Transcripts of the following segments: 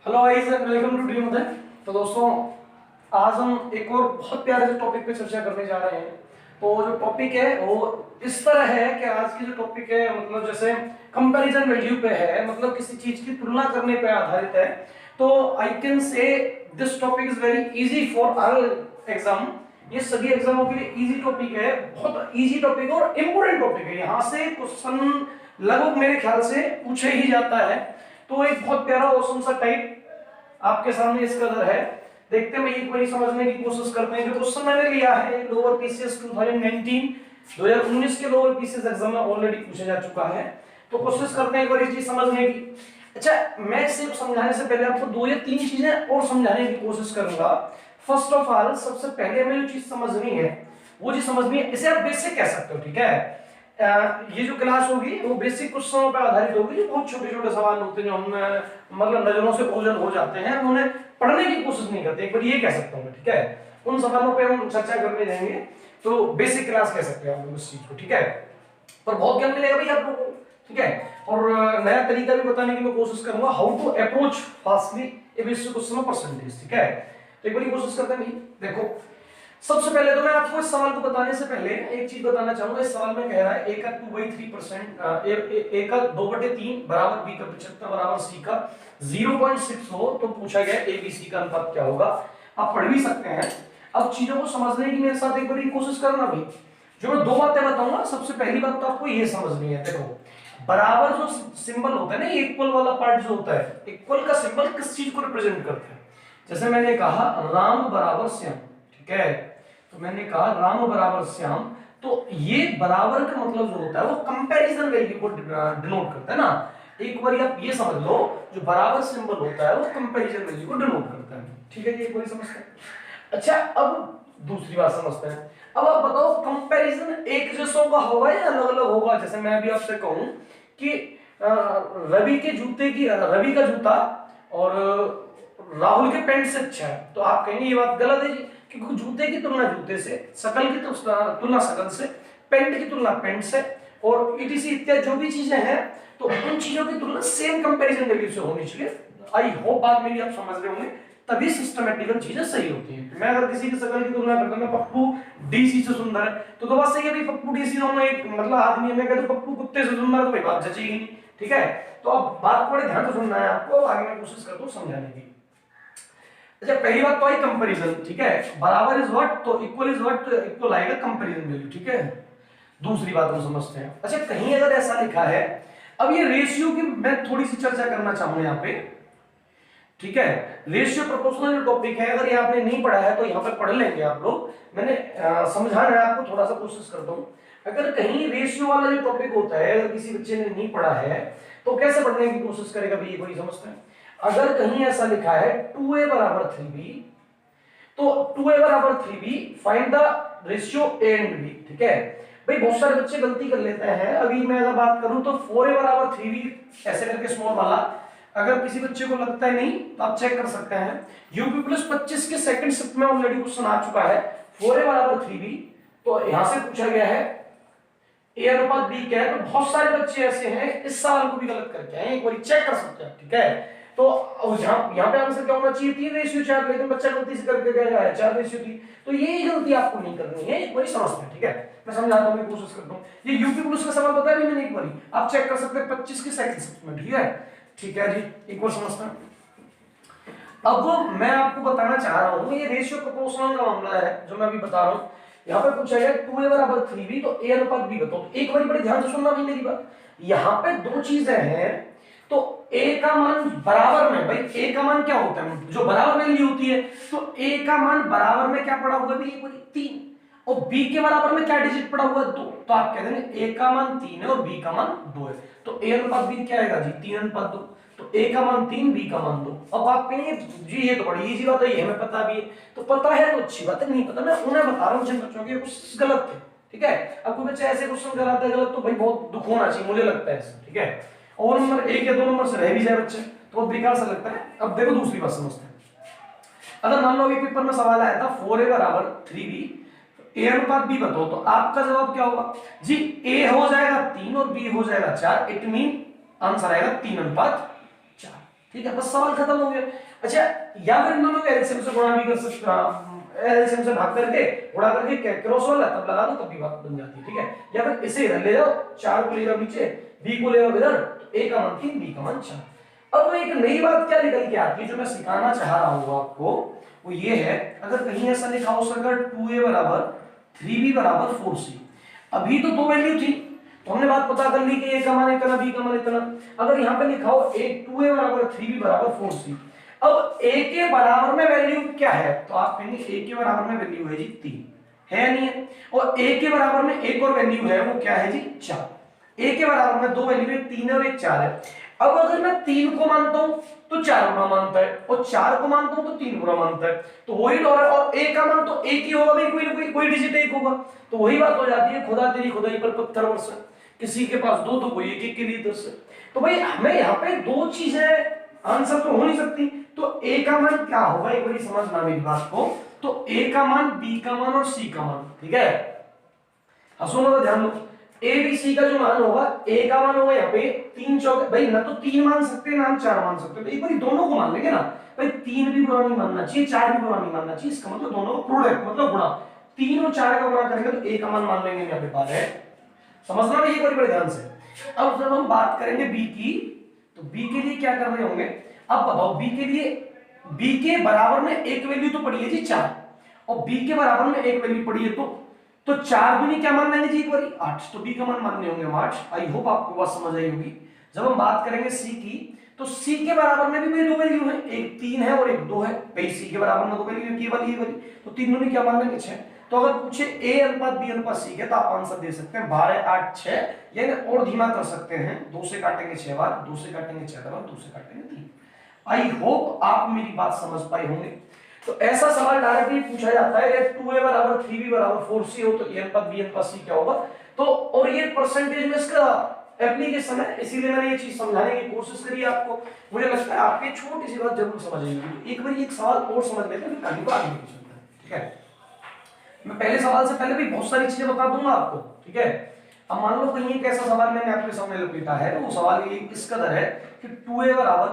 Hello guys and welcome to dream Uday. तो दोस्तों, आज हम एक और बहुत प्यारे से टॉपिक पे चर्चा करने जा रहे हैं। तो जो टॉपिक है वो इस तरह है कि आज की जो टॉपिक है मतलब जैसे कंपैरिजन वैल्यू पे है, मतलब किसी चीज की तुलना करने पे आधारित है। तो आई कैन से this topic is very easy for all exam. ये सभी एग्जामों के लिए इजी टॉपिक है, बहुत इजी टॉपिक और इम्पोर्टेंट टॉपिक है। यहाँ से क्वेश्चन लगभग मेरे ख्याल से पूछे ही जाता है। तो एक बहुत प्यारा ऑसम सा टाइप आपके सामने इसका कलर है। देखते हैं, एक बार समझने की कोशिश करते हैं। जो क्वेश्चन मैंने लिया है लोअर पीसीएस 2019 के लोअर पीसीएस एग्जाम में ऑलरेडी पूछा जा चुका है। तो कोशिश करते हैं एक बार ये चीज समझने की। अच्छा, मैं सिर्फ समझाने से पहले आपको दो या तीन चीजें और समझाने की कोशिश करूंगा। फर्स्ट ऑफ ऑल, सबसे पहले हमें जो चीज समझनी है वो चीज समझनी है, इसे आप बेसिक कह सकते हो, ठीक है। ये जो क्लास होगी वो बेसिक क्वेश्चनों पर आधारित होगी, जो बहुत छोटे छोटे सवाल होते हैं जो हम मतलब नजरों से ओझल हो जाते हैं, उन्हें पढ़ने की कोशिश नहीं करते, एक बार ये कह सकता हूँ मैं, ठीक है। उन सवालों पे हम चर्चा करने जाएंगे, तो बेसिक क्लास कह सकते हैं आप लोग इस चीज को, ठीक है। पर बहुत ज्ञान मिलेगा भाई आप लोगों को, ठीक है। और नया तरीका भी बताने की मैं कोशिश करूंगा, how to approach fastly a basic question percentage, ठीक है। तो एक बार कोशिश करते हैं भाई। देखो, सबसे पहले तो मैं आपको इस सवाल को बताने से पहले एक चीज बताना चाहूंगा। इस सवाल में कह रहा है a का 2/3% a का 2/3 बराबर b का 75 बराबर c का 0.6 हो तो पूछा गया a b c का अनुपात क्या होगा। आप पढ़ भी सकते हैं। अब चीजों को समझने की मेरे साथ एक बार कोशिश करना भाई। जो मैं दो बातें बताऊंगा, सबसे पहली बात तो आपको ये समझनी है। देखो, बराबर जो सिंबल होता है ना, इक्वल वाला पार्ट जो होता है, इक्वल का सिंबल किस चीज को रिप्रेजेंट करता है। जैसे मैंने कहा राम बराबर श्याम, ठीक है। तो मैंने कहा राम बराबर श्याम, तो ये बराबर का मतलब जो होता है वो कंपैरिजन वैल्यू को डिनोट करता है ना। एक बार आप ये समझ लो, जो बराबर सिंबल होता है वो कंपैरिजन वैल्यू को डिनोट करता है, ठीक है। ये एक बार समझते हैं। अच्छा, अब दूसरी बात समझते हैं। अब आप बताओ, कंपैरिजन एक जैसों का होगा या अलग अलग होगा। जैसे मैं अभी आपसे कहूं कि रवि के जूते की, रवि का जूता और राहुल के पैंट से अच्छा है, तो आप कहेंगे ये बात गलत है जी, क्योंकि जूते की तुलना जूते से, शकल की तुलना शकल से, पैंट की तुलना पैंट से, और ईटीसी इत्यादि जो भी चीजें हैं, तो उन चीजों की तुलना सेम कंपैरिजन वैल्यू से होनी चाहिए। आई होप बात मेरी आप समझ रहे होंगे, तभी सिस्टमैटिकल चीजें सही होती है। मैं अगर किसी की शकल की तुलना करता हूं, पप्पू डीसी से सुंदर है, तो बात सही है भाई, पप्पू डीसी दोनों एक मतलब आदमी है। मैं कहता हूं पप्पू कुत्ते से सुंदर, तो भाई बात जचेगी नहीं, ठीक है। तो अब बात को बड़े ध्यान से सुनना है आपको, आगे मैं कोशिश करता हूं समझाने की। अच्छा, पहली बात तो आई कंपैरिजन, ठीक है। बराबर इज व्हाट, तो इक्वल इज व्हाट, तो इक्वल आएगा कंपैरिजन वैल्यू, ठीक है। दूसरी बात हम समझते हैं। अच्छा, कहीं अगर ऐसा लिखा है, अब ये रेशियो की मैं थोड़ी सी चर्चा करना चाहूंगा यहाँ पे, ठीक है। रेशियो प्रोपोर्शनल जो टॉपिक है, अगर ये आपने नहीं पढ़ा है तो यहाँ पे पढ़ लेंगे आप लोग। मैंने समझाना है आपको, थोड़ा सा कोशिश करता हूँ। अगर कहीं रेशियो वाला जो टॉपिक होता है, अगर किसी बच्चे ने नहीं पढ़ा है तो कैसे पढ़ने की कोशिश करेगा भाई, ये कोई समझते हैं। अगर कहीं ऐसा लिखा है 2a बराबर 3b, तो 2a बराबर 3b, find the ratio a and b, ठीक है। भाई बहुत सारे बच्चे गलती कर लेते हैं। अभी मैं अगर बात करूं तो 4a बराबर 3b ऐसे करके स्मॉल वाला, अगर किसी बच्चे को लगता है नहीं तो आप चेक कर सकते हैं। यूपी प्लस 25 के सेकंड शिफ्ट में ऑलरेडी क्वेश्चन आ चुका है। 4a बराबर 3b, तो यहां से पूछा गया है a अनुपात b क्या है। तो बहुत सारे बच्चे ऐसे हैं इस सवाल को भी गलत करके आए, एक बार चेक कर सकते हैं, ठीक है। तो यहाँ पे आंसर क्या होना चाहिए, 3:4, लेकिन बच्चा गलती से करके गया है 4:3। तो ये गलती आपको नहीं करनी है, एक बार समझते हैं, ठीक है। मैं समझाता हूँ, कोशिश करता हूँ। ये यूपी पुलिस का सवाल बताया भी मैंने एक बार, आप चेक कर सकते हैं 25 के सेकंड शिफ्ट में, ठीक है। ठीक है जी, एक बार समझते हैं। अब मैं आपको बताना चाह रहा हूँ, ये रेशियो प्रोपोर्शनल का मामला है जो मैं अभी बता रहा हूँ। यहाँ पे पूछा गया 2a बराबर 3b, तो a अनुपात b बताओ। एक बार बड़े ध्यान से सुनना भी मेरी बात। यहाँ पे दो चीजें हैं, तो a का मान बराबर में, भाई a का मान क्या होता है, जो बराबर वैल्यू होती है, तो a का मान बराबर में क्या पड़ा हुआ है भाई, 3, और b के बराबर में क्या डिजिट पड़ा हुआ है, 2। तो आप कह देंगे a का मान 3 है और b का मान 2 है, तो a अनुपात b क्या आएगा जी, 3:2। तो a का मान 3, b का मान 2। अब आप कहेंगे जी ये तो बड़ी इजी बात है, ये हमें पता भी है। तो पता है तो अच्छी बात है, नहीं पता मैं उन्हें बता रहा हूँ जिन बच्चों के कुछ गलत थे, ठीक है। अब कोई बच्चा ऐसे क्वेश्चन कराता है गलत, तो भाई बहुत दुख होना चाहिए, मुझे लगता है ऐसा, ठीक है। और नंबर 1 या 2 नंबर से रह भी जाए बच्चे तो बहुत बेकार सा लगता है। अब देखो दूसरी बात समझते हैं। अगर मान लो अभी पेपर में सवाल आया था 4a बराबर 3b, a अनुपात b बताओ, तो आपका जवाब क्या होगा जी, a हो जाएगा 3 और b हो जाएगा 4, इट मीन आंसर आएगा 3:4, ठीक है, बस सवाल खत्म हो गया। अच्छा, या फिर इन दोनों को एलसीएम से गुणा भी कर सकते हो, एलसीएम से भाग करके गुणा करके क्रॉस वाला तब लगा दो, तब भी बात बन जाती है। ठीक है, या फिर इसे इधर ले जाओ, 4 को ले जाओ नीचे, b को ले जाओ इधर, तो a का मान 3 b का मान 4। अब एक नई बात क्या निकल के आती है जो मैं सिखाना चाह रहा हूं आपको, वो ये है, अगर कहीं ऐसा लिखा हो सर 2a बराबर 3b बराबर 4c, अभी तो दो वैल्यू थी तो हमने बात पता कर ली कि a का मान इतना, b का मान इतना। अगर यहाँ पे लिखा हो 2a बराबर 3b बराबर 4c, अब a के बराबर में वैल्यू क्या है, तो आप कहेंगे a के बराबर में वैल्यू है जी 3, है नहीं है, और a के बराबर में एक और वैल्यू है, वो क्या है जी 4। a के बराबर में दो वैल्यू है, 3 और एक 4 है। अब अगर मैं 3 को मानता हूं तो 4 गुना मानता है, और 4 को मानता हूं तो 3 गुना मानता है, तो वही डॉलर, और a का मान तो एक ही होगा भाई, कोई डिजिट एक होगा, तो वही बात हो जाती है, खुदा तेरी खुदाई पर पत्थर बरसे, किसी के पास दो तो कोई एक के लिए 10 है। तो भाई हमें यहाँ पे दो चीजें आंसर तो हो नहीं सकती, तो a का मान क्या होगा, एक बार समझना मेरी बात को, तो a का मान, b का मान और c का मान, ठीक है, सुनो तो ध्यान दो, a b c का जो मान होगा, a का मान होगा यहाँ पे 3 चौके, भाई ना तो 3 मान सकते हैं ना 4 मान सकते हैं, तो एक बार दोनों को मान लेंगे ना भाई, 3 भी बुरा नहीं मानना चाहिए, 4 भी बुरा नहीं मानना चाहिए, इसका मतलब दोनों का प्रोडक्ट मतलब गुणा, 3 और 4 का गुणा करेंगे तो a का मान मान लेंगे, यहाँ पे बात है, समझना भाई एक बार बड़े ध्यान से। अब जब हम बात करेंगे b की, तो b के लिए क्या कर रहे होंगे, अब बताओ b के लिए, b के बराबर में एक वैल्यू तो पड़ी है जी 4, और b के बराबर में एक वैल्यू पड़ी है, तो 4 दूनी क्या मान लेंगे जी एक बार 8, तो b का मान मानने होंगे 8। आई होप आपको बात समझ आई होगी। जब हम बात करेंगे c की, तो c के बराबर में भी दो वैल्यू है, एक 3 है और एक 2 है, भाई c के बराबर में दो वैल्यू है, केवल ये वाली, तो 3 दूनी क्या मान लेंगे 6। तो अगर पूछे a अनुपात b अनुपात c के, तो आप आंसर दे सकते हैं 12 8 6, यानी और धीमा कर सकते हैं, 2 से काटेंगे 6 बार, 2 से काटेंगे 4 बार, 2 से काटेंगे 3। आई होप आप मेरी बात समझ पाए होंगे। तो ऐसा सवाल डायरेक्टली पूछा जाता है, 2a बराबर 3b बराबर 4c हो तो a अनुपात b अनुपात c क्या होगा, तो और ये परसेंटेज में इसका एप्लीकेशन है, इसीलिए मैंने ये चीज समझाने की कोशिश करी आपको। मुझे लगता है आपके छोटी सी बात जरूर समझ आएगी। एक बार एक सवाल और समझ लेते हैं, फिर आगे को आगे लेके चलते हैं, ठीक है। मैं पहले सवाल से पहले भी बहुत सारी चीजें बता दूंगा आपको, ठीक है। अब मान लो कहीं एक ऐसा सवाल मैंने आपके सामने लपेटा है, वो सवाल ये इस कदर है कि 2a बराबर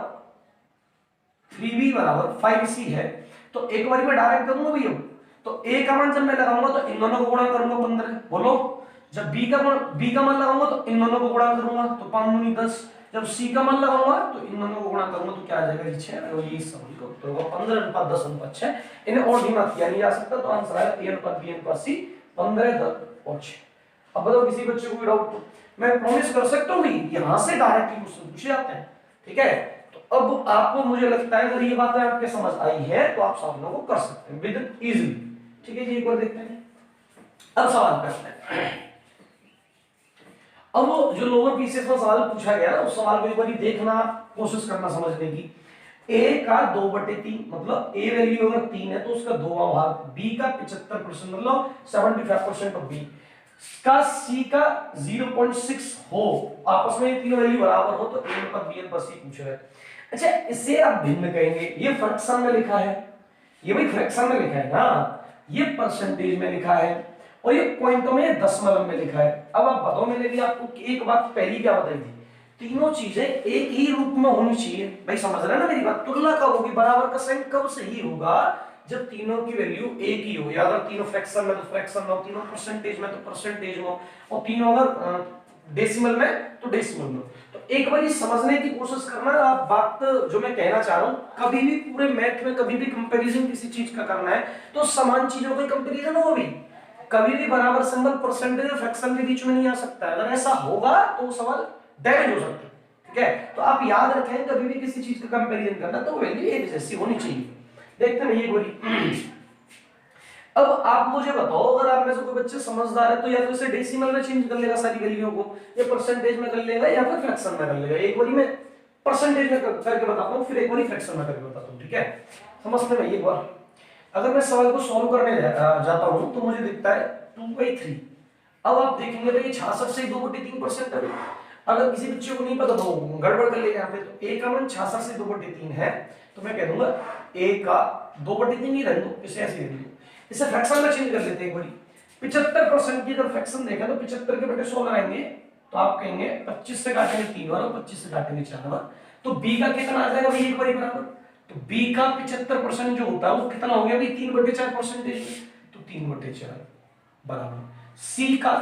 3b बराबर 5c है, तो एक बार मैं डायरेक्ट करूंगा भैया, तो a का मान जब मैं लगाऊंगा तो इन दोनों को गुणा करूंगा 15, बोलो, जब b का मान लगाऊंगा तो इन दोनों को गुणा करूंगा तो 5 दूनी 10, जब c का मान लगाऊंगा तो इन दोनों को गुणा करूंगा तो क्या आ जाएगा 6, और ये सवाल का उत्तर होगा 15 अनुपात 10 अनुपात 6। इन्हें और धीमा किया नहीं जा सकता, तो आंसर आएगा a अनुपात b अनुपात c 15 10 और 6। अब बताओ किसी बच्चे को भी डाउट, तो मैं प्रॉमिस कर सकता हूँ भाई यहां से डायरेक्टली क्वेश्चन पूछे जाते हैं, ठीक है। तो अब आपको मुझे लगता है अगर ये बातें आपके समझ आई है तो आप सामने को कर सकते हैं विद इजीली, ठीक है जी। एक बार देखते हैं, अब सवाल करते हैं। अब वो जो लोअर पीसेस में सवाल पूछा गया ना, उस सवाल को एक बार देखना, कोशिश करना समझने की। a का 2/3 मतलब a वैल्यू अगर 3 है तो उसका 2वां भाग, b का 75% मतलब 75% ऑफ b का, c का 0.6 हो, आपस में ये तीनों वैल्यू बराबर हो, तो a अनुपात b अनुपात c पूछ रहे हैं। अच्छा, इसे आप भिन्न कहेंगे, ये फ्रैक्शन में लिखा है, ये भाई फ्रैक्शन में लिखा है ना, ये परसेंटेज में लिखा है, और ये पॉइंटों में दशमलव में लिखा है। अब आप बताओ, मैंने भी आपको एक बात पहली क्या बताई थी, तीनों चीजें एक ही रूप में होनी चाहिए, भाई समझ रहे हैं ना मेरी बात। तुलना कब होगी, बराबर का साइन कब सही होगा, जब तीनों की वैल्यू एक ही हो, या अगर तीनों फ्रैक्शन में तो फ्रैक्शन में, तीनों परसेंटेज में तो परसेंटेज में, और तीनों अगर डेसिमल में तो डेसिमल में। तो एक बार ये समझने की कोशिश करना, आप बात जो मैं कहना चाह रहा हूं, कभी भी पूरे मैथ में कभी भी कंपैरिजन किसी चीज का करना है तो समान चीजों का कंपैरिजन हो, भी कभी भी बराबर सिंबल परसेंटेज और फ्रैक्शन के बीच में नहीं आ सकता है। अगर ऐसा होगा तो सवाल डैमेज हो सकता है, ठीक है। तो आप याद रखें, कभी भी किसी चीज का कंपैरिजन करना तो वैल्यू एक जैसी होनी चाहिए। देखते हैं ये गोली। अब आप मुझे बताओ, अगर आप में से कोई बच्चे समझदार है तो या तो इसे डेसिमल में चेंज कर लेगा सारी वैल्यूओं को, या परसेंटेज में कर लेगा, या फिर फ्रैक्शन में कर लेगा। एक बारी मैं परसेंटेज में करके बताता हूँ, फिर एक बारी फ्रैक्शन में करके बताता हूँ, ठीक है। समझते हैं एक बार, अगर मैं सवाल को सॉल्व करने जाता हूँ तो मुझे दिखता है 2/3। अब आप देखेंगे तो ये 66 से 2/3% है। अगर किसी बच्चे को नहीं पता तो गड़बड़ कर लेगा यहाँ पे, तो a का मान 66 से 2/3 है, तो मैं कह दूंगा a का 2/3 ही रख दो, इसे ऐसे लिख दो। इसे फ्रैक्शन में चेंज कर लेते हैं एक बारी। 75% की अगर फ्रैक्शन देखा तो 75 के बटे 100 लगाएंगे, तो आप कहेंगे 25 से काटेंगे 3 बार और 25 से काटेंगे 4 बार, तो बी का कितना आ जाएगा भाई एक बारी बराबर, तो बी का 75% जो होता है वो कितना हो गया भाई 3/4 परसेंटेज, तो 3/4 बराबर सी का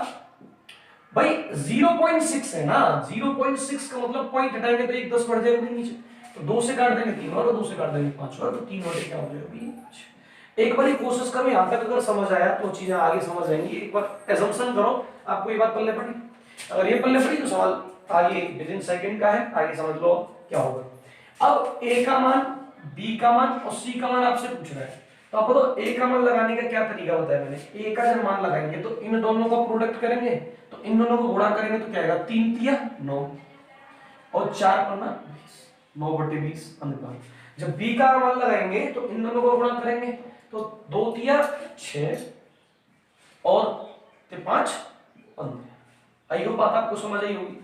भाई 0.6 है ना, 0.6 का मतलब पॉइंट हटाएंगे तो 1 10 बढ़ जाएगा नीचे, तो 2 से काट देंगे 3 और 2 से काट देंगे 5 और, तो 3 बटे क्या हो जाएगा भाई। एक बार कोशिश करो, यहां तक अगर समझ आया तो चीजें आगे समझ आएंगी। एक बार एजम्पशन करो आपको ये बात पल्ले पड़ी, अगर ये पल्ले पड़ी तो सवाल आगे विद इन सेकंड का है, आगे समझ लो क्या होगा। अब ए का मान, बी का मान और सी का मान आपसे पूछ रहा है, तो आपको तो ए का मान लगाने का क्या तरीका बताया मैंने। ए का जब मान लगाएंगे तो इन दोनों का प्रोडक्ट करेंगे, तो इन दोनों को गुणा करेंगे तो क्या आएगा 3 तिया 9 और 4 पन्ना 20, 9/20 अनुपात। जब बी का मान लगाएंगे तो इन दोनों को गुणा करेंगे तो 2 तिया 6 और 5 15। आई होप बात आपको समझ आई होगी।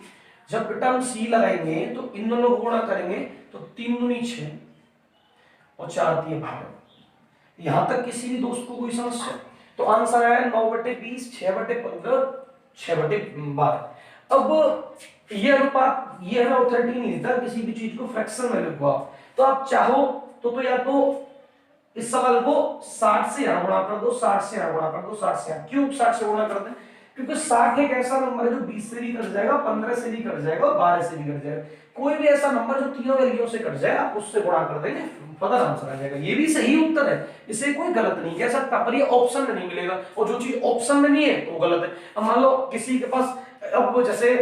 जब टर्म सी लगाएंगे तो इन दोनों को गुणा करेंगे तो 3 दूनी 6 और 4 तिया 12। यहां तक किसी भी दोस्त को कोई समस्या? तो आंसर आया 9/20, 6/15, 6/12। अब ये अनुपात ये हमें अथॉरिटी नहीं देता किसी भी चीज को फ्रैक्शन में लिखवा, तो आप चाहो तो या तो इस सवाल को 60 से यहां गुणा कर दो, 60 से यहां गुणा कर दो, 60 से यहां। क्यों 60 से गुणा कर दें? क्योंकि 60 एक ऐसा नंबर है जो 20 से भी कट जाएगा, 15 से भी कट जाएगा और 12 से भी कट जाएगा। कोई भी ऐसा नंबर जो तीनों वैल्यूओं से कट जाए आप उससे गुणा कर देंगे, पता आंसर आ जाएगा। ये भी सही उत्तर है, इसे कोई गलत नहीं कह सकता, पर ये ऑप्शन में नहीं मिलेगा, और जो चीज ऑप्शन में नहीं है वो गलत है। अब मान लो किसी के पास, अब जैसे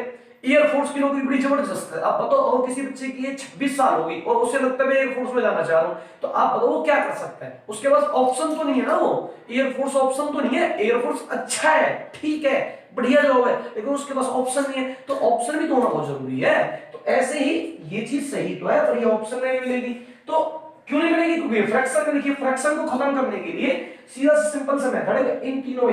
एयरफोर्स की नौकरी बड़ी जबरदस्त है, आप बताओ, और किसी बच्चे की 26 साल होगी और उसे लगता है मैं एयरफोर्स में जाना चाह रहा हूं, तो आप बताओ वो क्या कर सकता है? उसके पास ऑप्शन तो नहीं है ना, वो एयरफोर्स ऑप्शन तो नहीं है। एयरफोर्स अच्छा है, ठीक है, बढ़िया जॉब है, लेकिन उसके पास ऑप्शन नहीं है, तो ऑप्शन भी तो होना बहुत जरूरी है। तो ऐसे ही ये चीज सही तो है, पर ये ऑप्शन नहीं मिलेगी। तो क्यों नहीं मिलेगी? क्योंकि फ्रैक्शन में देखिए, फ्रैक्शन को खत्म करने के लिए सीधा सिंपल सा मेथड है, इन तीनों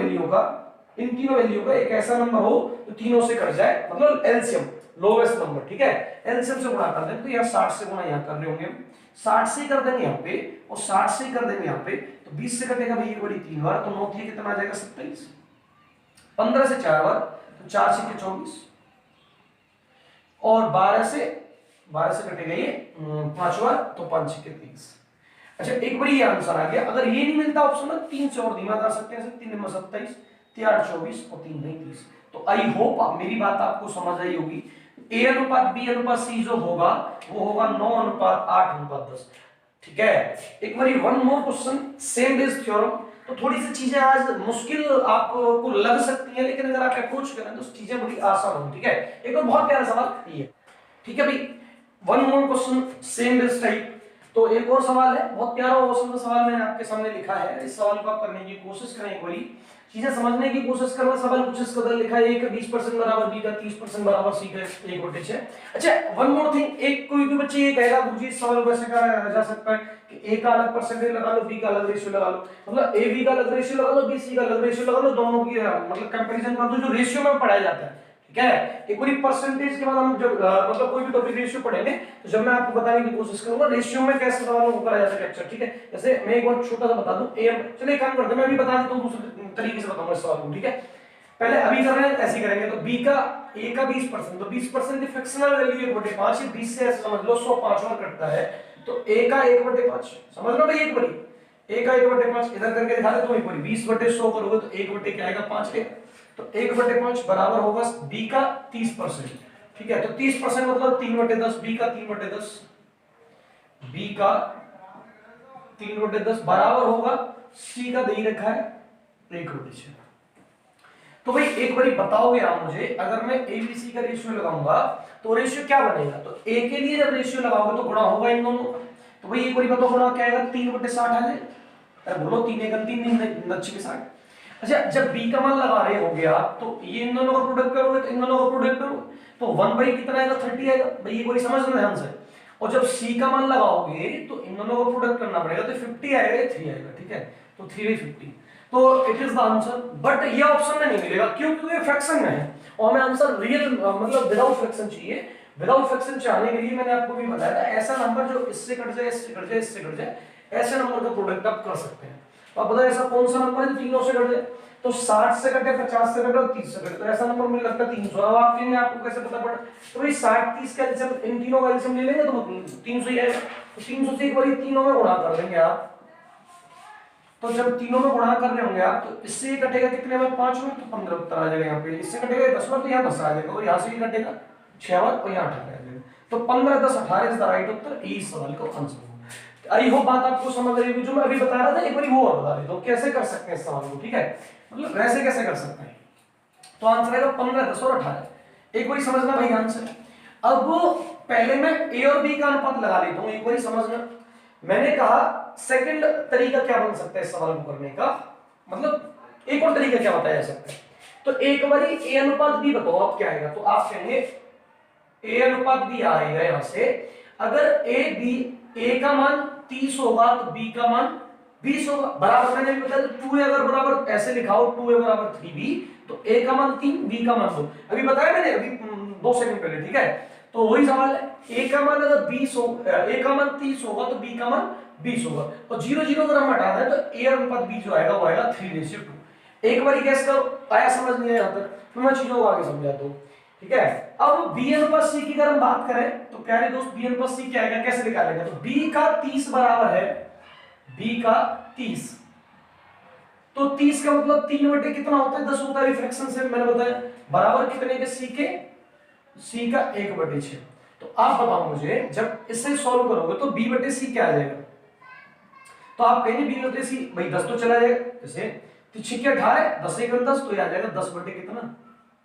वैल्यू का एक ऐसा नंबर हो तो तीनों से कट जाए, मतलब एलसीएम लोवेस्ट नंबर, ठीक है, एलसीएम से गुणा कर दें। तो यार 60 से गुणा यहां कर रहे होंगे हम, 60 से कर देंगे यहां पे और 60 से कर देंगे यहां पे, तो 20 से कटेगा भाई एक बड़ी 3 बार, तो 9 कितना आ जाएगा 27, 15 से 4 बार तो 4 से 24 और 12 से कटेगा ये 5 बार तो 5 से 30। अच्छा एक बार ये आंसर आ गया। अगर ये नहीं मिलता ऑप्शन में 3 से और दिमाग आ सकते हैं, 3 में 27, 4 24 और 3 नहीं 30। तो आई होप मेरी बात आपको समझ आई होगी। ए अनुपात बी अनुपात सी जो होगा वो होगा 9:8:10, ठीक है। एक बार one more question, same Bayes theorem. तो थोड़ी सी चीजें आज मुश्किल आपको लग सकती हैं, लेकिन अगर आप अप्रोच करें तो चीजें बड़ी आसान होंगी, ठीक है। एक और बहुत प्यारा सवाल ये, ठीक है भाई, one more question same base type. तो एक और सवाल है, बहुत प्यारा और औसम सवाल मैंने आपके सामने लिखा है। इस सवाल को आप करने की कोशिश करें, एक बारी चीजें समझने की कोशिश करना। सवाल कुछ इस कदर लिखा है, ए का 20% बराबर बी का 30% बराबर सी का 1/6। अच्छा वन मोर थिंग, एक कोई भी बच्चे ये कहेगा गुरुजी इस सवाल को ऐसे करा जा सकता है कि ए का अलग परसेंटेज लगा लो, बी का अलग रेशियो लगा लो, मतलब ए बी का अलग रेशियो लगा लो, बी सी का अलग रेशियो लगा लो, दोनों की मतलब कंपैरिजन कर दो जो रेशियो में पढ़ाया जाता है, ठीक है। एक पूरी परसेंटेज के बाद हम जब मतलब कोई भी टॉपिक रेशियो पढ़ेंगे तो जब मैं आपको बताने की कोशिश करूंगा रेशियो में कैसे सवालों को करा जा सकता है कैप्चर, ठीक है। जैसे मैं एक बार छोटा सा बता दूं, एम चलिए काम करते हैं, मैं अभी बता देता हूं दूसरे तरीके से बताऊंगा इस सवाल को, ठीक है। पहले अभी कर रहे हैं ऐसे करेंगे, तो बी का ए का 20%, तो 20% की फ्रैक्शनल वैल्यू 1/5 है, 20 से ऐसे समझ लो 100 5 बार कटता है, तो ए का 1/5 समझ लो भाई, एक बारी ए का 1/5 इधर करके दिखा देता हूं। एक बारी 20/100 करोगे तो 1 क्या आएगा 5 है, तो 1/5 बराबर होगा बी का 30%, ठीक है। तो 30% मतलब 3/10, बी का 3/10, बी का 3/10 बराबर होगा सी का दे ही रखा है 1/6। तो भाई एक बारी बताओगे आप मुझे, अगर मैं ए बी सी का रेशियो लगाऊंगा तो रेशियो क्या बनेगा? तो ए के लिए जब रेशियो लगाओगे तो गुणा होगा इन दोनों का, तो भाई एक बारी बताओ गुणा क्या आएगा 3/60 आ जाएगा। अरे बोलो 3 × 3 9 × 60। अच्छा जब बी का मान लगा रहे हो गया तो ये इन दोनों का प्रोडक्ट करोगे तो इन दोनों का प्रोडक्ट करोगे तो 1 कितना आएगा 30 आएगा भाई, ये कोई समझ ध्यान से। और जब सी का मान लगाओगे तो इन दोनों का प्रोडक्ट करना पड़ेगा, तो 50 आएगा, ये 3 आएगा, ठीक है। तो 3/50, तो it is the answer. But ये ऑप्शन में नहीं मिलेगा, क्यों? क्योंकि ये फ्रैक्शन में है और हमें आंसर रियल मतलब विदाउट फ्रैक्शन चाहिए। विदाउट फ्रैक्शन चाहने के लिए मैंने आपको भी बताया था, ऐसा नंबर जो इससे कट जाए, इससे कट जाए, इससे कट जाए, ऐसे नंबर का प्रोडक्ट आप कर सकते हैं। तो आप बताओ ऐसा कौन सा नंबर है जो तीनों से कट जाए? तो 60 से कटे 50 से कटे और 30 से कटे, तो ऐसा नंबर मुझे लगता है 300। अब आप कहेंगे आपको कैसे पता पड़ा, तो भाई 60 30 का एलसीएम इन तीनों का एलसीएम ले लेंगे तो 300 ही आएगा। तो 300 से एक बार तीनों में गुणा कर देंगे आप, तो जब तीनों में गुणा कर रहे होंगे आप, तो इससे ये कटेगा कितने में, 5 में, तो 15 उत्तर आ जाएगा यहाँ पे। इससे कटेगा 10 में, तो यहाँ 10 आ जाएगा, और यहाँ से भी कटेगा 6 में, और यहाँ 18 आ जाएगा। तो 15 10 18 इज द राइट उत्तर, इस सवाल का आंसर। आई होप बात आपको समझ रही होगी। जो मैं अभी बता रहा था एक बार वो और बता देता हूँ कैसे कर सकते हैं इस सवाल को, ठीक है, मतलब वैसे कैसे कर सकते हैं। तो आंसर आएगा 15 10 और 18। एक बार समझना भाई आंसर। अब पहले मैं ए और बी का अनुपात लगा लेता हूँ, एक बार समझना। मैंने कहा सेकंड तरीका क्या बन सकता है इस सवाल को करने का, मतलब एक और तरीका क्या बताया जा सकता है। तो एक बार ए अनुपात बी बताओ आप क्या आएगा, तो आप कहेंगे ए अनुपात बी आएगा यहां से। अगर ए का मान 30 होगा तो बी का मान 20 होगा, बराबर। मैंने भी बताया 2a अगर बराबर ऐसे लिखा हो 2a बराबर 3b, तो a का मान 3 b का मान 2, अभी बताया मैंने अभी 2 सेकंड पहले, ठीक है। तो वही सवाल है, a का मान अगर 20 हो, a का मान 30 होगा तो b का मान 20 होगा, और 0 0 अगर हम हटा दें तो a अनुपात b जो आएगा वो आएगा 3:2। एक बार गैस करो, आया समझ नहीं आया यहां तक, तो मैं चीजों को आगे समझाता हूं, ठीक है। अब b अनुपात c की अगर हम बात करें तो प्यारे दोस्त b अनुपात c क्या आएगा, कैसे निकालेंगे। तो b का 30 बराबर है, b का 30, तो 30 का मतलब 3 बटे कितना होता है, 10 होता है रिफ्रैक्शन से, मैंने बताया बराबर कितने के, c का 1/6। तो आप बताओ मुझे, जब इसे सॉल्व करोगे तो b बटे c क्या आ जाएगा। तो आप कहेंगे b बटे c, भाई 10 तो चला जाएगा, जैसे तो 6 के 18, 10 1 10, तो ये आ जाएगा 10 बटे कितना,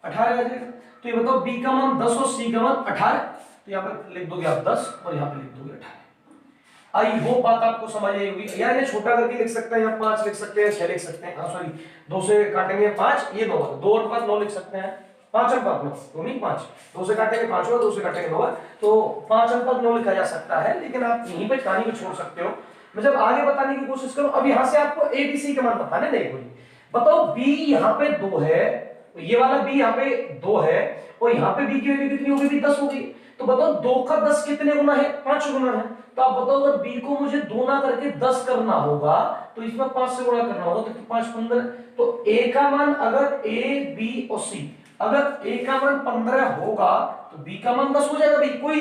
18 आ जाएगा। तो ये बताओ b का मान 10 और c का मान 18, तो यहाँ पे लिख दोगे आप 10 और यहाँ पे लिख दोगे 18। आई वो बात आपको समझ आई होगी। यार ये छोटा करके लिख सकते हैं, यहाँ 5 लिख सकते हैं, 6 लिख सकते हैं, हाँ सॉरी 2 से काटेंगे 5, ये 9, 2 अनुपात 9 लिख सकते हैं, 5 अनुपात 9, तो नहीं 5, 2 से काटेंगे 5 होगा, 2 से काटेंगे 9, तो 5 अनुपात 9 लिखा जा सकता है। लेकिन आप यहीं पे कहानी को छोड़ सकते हो, मैं जब आगे बताने की कोशिश करूं। अब यहाँ से आपको ए बी सी का मान बताने नहीं, कोई बताओ b यहाँ पे 2 है, ये वाला b यहाँ पे 2 है, और यहाँ पे b की वैल्यू कितनी होगी, भी 10 होगी। तो बताओ 2 का 10 कितने गुना है, 5 गुना है। तो आप बताओ अगर b को मुझे 2 ना करके 10 करना होगा तो इसमें 5 से गुणा करना होगा, तो 5 15, तो a का मान अगर a b और c, अगर a का मान 15 होगा तो b का मान 10 हो जाएगा भाई, कोई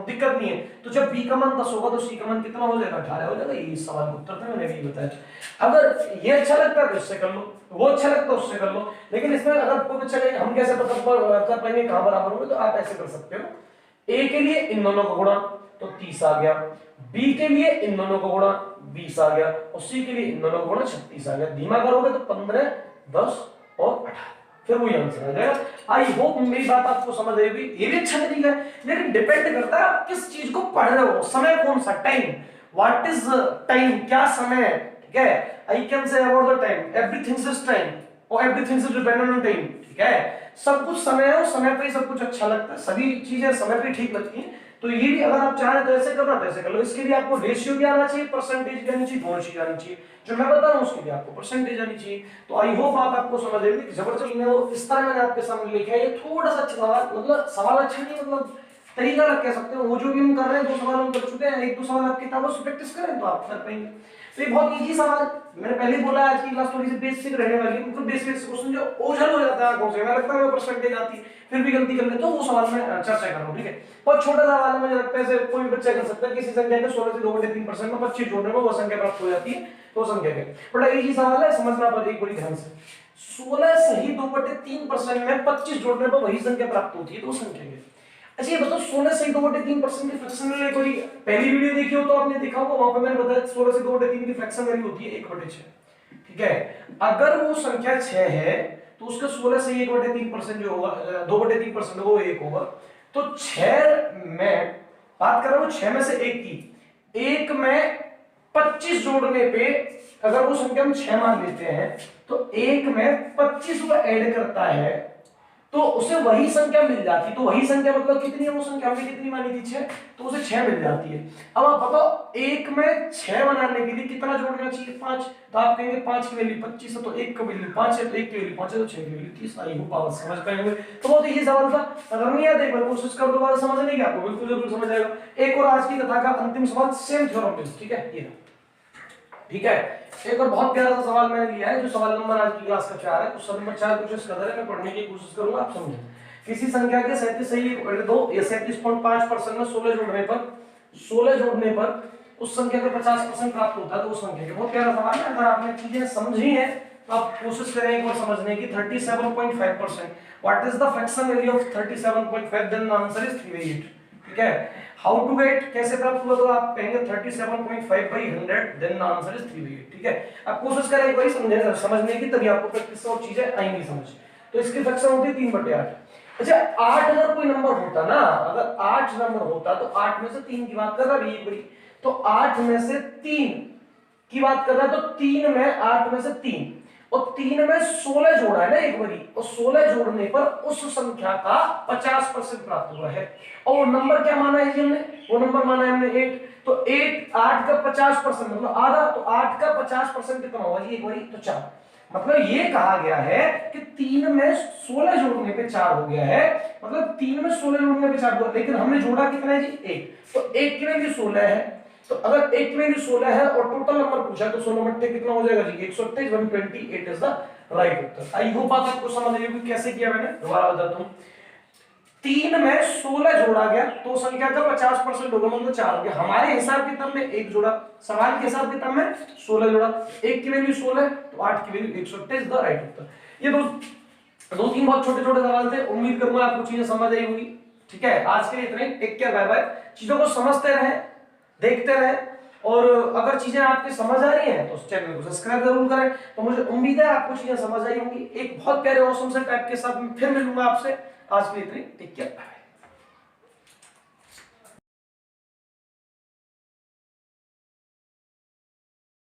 दिक्कत नहीं है। तो जब b का मान 10 होगा तो c का मान कितना हो जाएगा, 18 हो जाएगा। ये सवाल का उत्तर था, मैंने भी बताया। अगर ये अच्छा लगता है तो इससे कर लो, वो अच्छा लगता है उससे कर लो, लेकिन इसमें अगर कोई अच्छा लगे हम कैसे पता कर पाएंगे कहां बराबर होंगे, तो आप ऐसे कर सकते हो। a के लिए इन दोनों का गुणा तो 30 आ गया, b के लिए इन दोनों का गुणा 20 आ गया, और c के लिए इन दोनों का गुणा 36 आ गया। धीमा करोगे तो 15 10 और 18, फिर वही आंसर आ जाएगा। आई होप मेरी बात आपको समझ आई होगी। ये भी अच्छा तरीका है, लेकिन डिपेंड करता है आप किस चीज को पढ़ रहे हो, समय कौन सा, टाइम, व्हाट इज टाइम, क्या समय है, ठीक है। I can say about the time, everything is time और everything is dependent on time, ठीक है। सब कुछ समय है और समय पे ही सब कुछ अच्छा लगता है, सभी चीजें समय पे ठीक लगती हैं। तो ये भी अगर आप चाहें तो ऐसे करना तो ऐसे कर लो। इसके लिए आपको रेशियो भी आना चाहिए, परसेंटेज भी आनी चाहिए, दोनों चीज आनी चाहिए। जो मैं बता रहा हूँ उसके लिए आपको परसेंटेज आनी चाहिए। तो आई होप आप आपको समझ आएगी। जबरदस्त मैं वो इस तरह मैंने आपके सामने लिखा है, ये थोड़ा सा अच्छा सवाल, मतलब सवाल अच्छा नहीं, मतलब तरीका अलग कह सकते हो। वो जो भी हम कर रहे हैं 2 सवाल हम कर चुके हैं, 1 2 सवाल आप किताबों से प्रैक्टिस करें तो आप कर पाएंगे। तो ये बहुत इजी सवाल, मैंने पहले बोला आज की क्लास थोड़ी सी बेसिक रहने वाली है, मतलब बेसिक क्वेश्चन जो ओझल हो जाता है आंखों से, मैं लगता है परसेंटेज आती फिर भी गलती कर ले तो वो सवाल में चर्चा कर रहा हूं, ठीक है। बहुत छोटा सवाल है, मुझे लगता है कोई भी बच्चा कर सकता है। किसी संख्या के 16 से 2/3% में 25 जोड़ने में वो संख्या प्राप्त हो जाती है, तो संख्या के बड़ा इजी सवाल है, समझना पड़ेगा बड़ी ध्यान से। 16 सही 2/3% में 25 जोड़ने पर वही संख्या प्राप्त होती है, तो वो संख्या है। अच्छा ये बताओ 16 से 2/3% की फ्रैक्शन वैल्यू, कोई पहली वीडियो देखी हो तो आपने देखा होगा, वहां पे मैंने बताया 16 से 2/3 की फ्रैक्शन वैल्यू होती है 1/6, ठीक है। अगर वो संख्या 6 है तो उसका 16 से 1/3% जो होगा 2/3% वो 1 होगा। तो 6 में बात कर रहा हूं, 6 में से 1 की 1 में 25 जोड़ने पे अगर वो संख्या हम 6 मान लेते हैं तो 1 में 25 को ऐड करता है तो उसे वही संख्या मिल जाती है। तो वही संख्या मतलब कितनी है, वो संख्या हमने कितनी मानी थी 6, तो उसे 6 मिल जाती है। अब आप बताओ 1 में 6 बनाने के लिए कितना जोड़ना चाहिए, 5। तो आप कहेंगे 5 की वैल्यू 25 है तो 1 की वैल्यू 5 है, तो 1 की वैल्यू 5 है तो 6 की वैल्यू 30। आई होप आप समझ पाएंगे। तो बहुत इजी सवाल था, अगर नहीं आता एक बार कोशिश कर दोबारा समझने की, आपको बिल्कुल जरूर समझ आएगा। एक और आज की कथा का अंतिम सवाल सेम थ्योरम पे, ठीक है। ये ठीक है। एक और बहुत प्यारा सा सवाल मैंने लिया है, जो सवाल नंबर आज की क्लास का 4 है। तो सवाल नंबर 4 कुछ इस कदर है, मैं पढ़ने की कोशिश करूंगा, आप समझें। किसी संख्या के 37 सही 37.5% में 16 जोड़ने पर उस संख्या का 50% प्राप्त होता है, तो उस संख्या के। बहुत प्यारा सवाल है, अगर आपने चीजें समझी हैं तो आप कोशिश करें एक बार समझने की। 37.5%, what is the fraction value of 37.5, then the answer is 3/8। ठीक है, हाउ टू गेट, कैसे प्राप्त हुआ, तो आप कहेंगे 37.5 by 100, then the answer is 3/8। ठीक है, आप कोशिश करें एक बार समझने की, तभी आपको प्रैक्टिस और चीजें आएंगी समझ। तो इसकी फ्रैक्शन होती है 3/8। अच्छा, 8 अगर कोई नंबर होता ना, अगर 8 नंबर होता तो 8 में से 3 की बात कर रहा है बड़ी, तो 8 में से 3 की बात कर रहा है, तो 3 में 8 में से 3 और 3 में 16 जोड़ा है ना एक बारी, और 16 जोड़ने पर उस संख्या का 50% प्राप्त हुआ है। और वो नंबर क्या माना है जी हमने, वो नंबर माना है हमने 8। तो 8 का 50% मतलब आधा, तो 8 का 50% कितना होगा जी एक बारी, तो 4। मतलब ये कहा गया है कि 3 में 16 जोड़ने पे 4 हो गया है, मतलब 3 में 16 जोड़ने पे 4 हुआ, लेकिन हमने जोड़ा कितना है जी 1। तो 1 की वैल्यू 16 है, तो अगर 1 की वैल्यू 16 है और टोटल नंबर पूछा तो 16 मट्टे कितना हो जाएगा जी 128, 128 is the right Uttar. I hope आपको समझ आई होगी कैसे किया मैंने। दोबारा बताता हूं, 3 में 16 जोड़ा गया तो संख्या का 50% होगा, मतलब 4 हो गया। हमारे हिसाब किताब में 1 जोड़ा, सवाल के हिसाब किताब में 16 जोड़ा। 1 की वैल्यू 16 तो 8 की वैल्यू 128 द राइट उत्तर। ये दो तीन बहुत छोटे छोटे सवाल थे, उम्मीद करूंगा आपको चीजें समझ आई होगी। ठीक है, आज के लिए इतना ही। Take care, bye bye. चीजों को समझते रहे, देखते रहे, और अगर चीजें आपके समझ आ रही हैं तो चैनल को सब्सक्राइब जरूर करें। तो मुझे उम्मीद है आपको चीजें समझ आई होंगी। एक बहुत प्यारे ऑसम से टाइप के साथ फिर मिलूंगा आपसे। आज के लिए इतना ही। Take care.